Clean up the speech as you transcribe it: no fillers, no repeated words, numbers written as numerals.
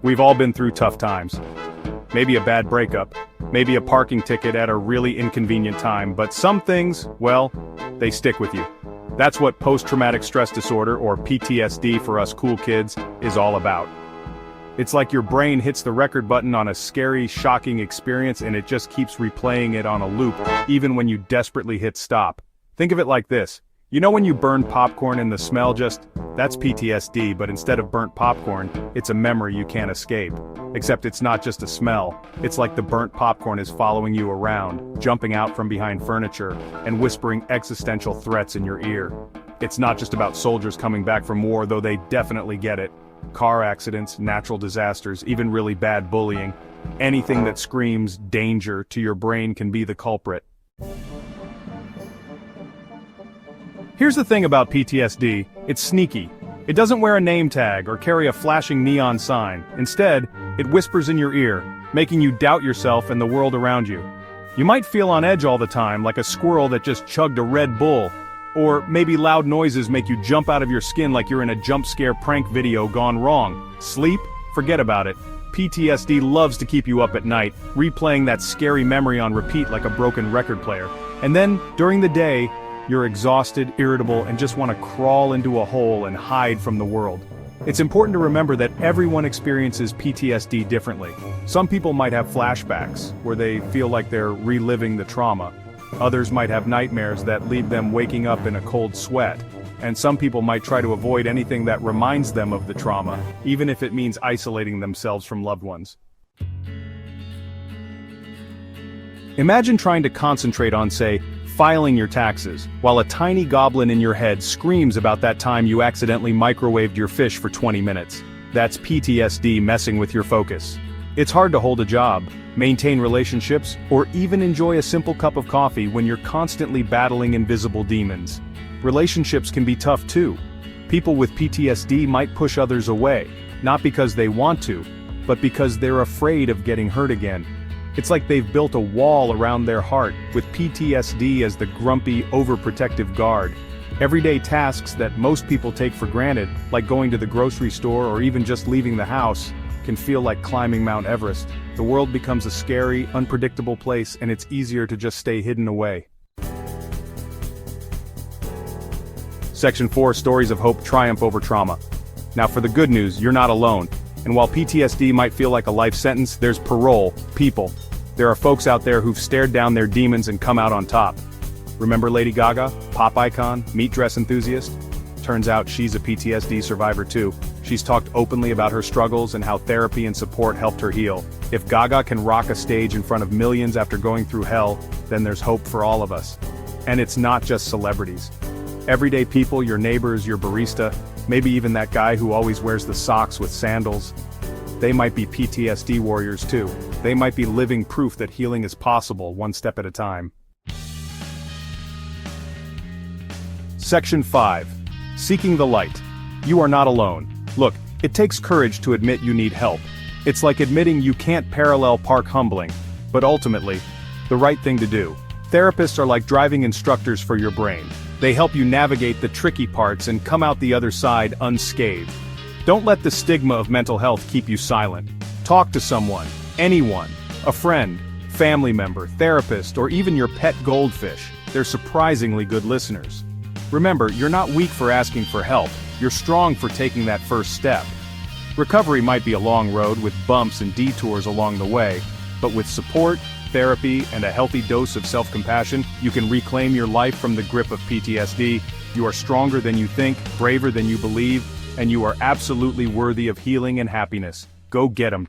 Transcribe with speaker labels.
Speaker 1: We've all been through tough times. Maybe a bad breakup, maybe a parking ticket at a really inconvenient time, but some things, well, they stick with you. That's what post-traumatic stress disorder, or PTSD for us cool kids, is all about. It's like your brain hits the record button on a scary, shocking experience and it just keeps replaying it on a loop, even when you desperately hit stop. Think of it like this. You know when you burn popcorn and the smell that's PTSD, but instead of burnt popcorn, it's a memory you can't escape. Except it's not just a smell, it's like the burnt popcorn is following you around, jumping out from behind furniture, and whispering existential threats in your ear. It's not just about soldiers coming back from war, though they definitely get it. Car accidents, natural disasters, even really bad bullying. Anything that screams danger to your brain can be the culprit. Here's the thing about PTSD, it's sneaky. It doesn't wear a name tag or carry a flashing neon sign. Instead, it whispers in your ear, making you doubt yourself and the world around you. You might feel on edge all the time, like a squirrel that just chugged a Red Bull. Or maybe loud noises make you jump out of your skin like you're in a jump scare prank video gone wrong. Sleep? Forget about it. PTSD loves to keep you up at night, replaying that scary memory on repeat like a broken record player. And then, during the day, you're exhausted, irritable, and just want to crawl into a hole and hide from the world. It's important to remember that everyone experiences PTSD differently. Some people might have flashbacks, where they feel like they're reliving the trauma. Others might have nightmares that leave them waking up in a cold sweat. And some people might try to avoid anything that reminds them of the trauma, even if it means isolating themselves from loved ones. Imagine trying to concentrate on, say, filing your taxes, while a tiny goblin in your head screams about that time you accidentally microwaved your fish for 20 minutes. That's PTSD messing with your focus. It's hard to hold a job, maintain relationships, or even enjoy a simple cup of coffee when you're constantly battling invisible demons. Relationships can be tough too. People with PTSD might push others away, not because they want to, but because they're afraid of getting hurt again. It's like they've built a wall around their heart, with PTSD as the grumpy, overprotective guard. Everyday tasks that most people take for granted, like going to the grocery store or even just leaving the house, can feel like climbing Mount Everest. The world becomes a scary, unpredictable place, and it's easier to just stay hidden away. Section 4, Stories of Hope Triumph Over Trauma. Now for the good news, you're not alone. And while PTSD might feel like a life sentence, there's parole, people. There are folks out there who've stared down their demons and come out on top. Remember Lady Gaga, pop icon, meat dress enthusiast? Turns out she's a PTSD survivor too. She's talked openly about her struggles and how therapy and support helped her heal. If Gaga can rock a stage in front of millions after going through hell, then there's hope for all of us. And it's not just celebrities. Everyday people, your neighbors, your barista, maybe even that guy who always wears the socks with sandals. They might be PTSD warriors too. They might be living proof that healing is possible, one step at a time. Section 5. Seeking the light. You are not alone. Look, it takes courage to admit you need help. It's like admitting you can't parallel park humbling, but ultimately, the right thing to do. Therapists are like driving instructors for your brain. They help you navigate the tricky parts and come out the other side unscathed. Don't let the stigma of mental health keep you silent. Talk to someone, anyone, a friend, family member, therapist, or even your pet goldfish. They're surprisingly good listeners. Remember, you're not weak for asking for help. You're strong for taking that first step. Recovery might be a long road with bumps and detours along the way, but with support, therapy, and a healthy dose of self-compassion, you can reclaim your life from the grip of PTSD. You are stronger than you think, braver than you believe, and you are absolutely worthy of healing and happiness. Go get 'em.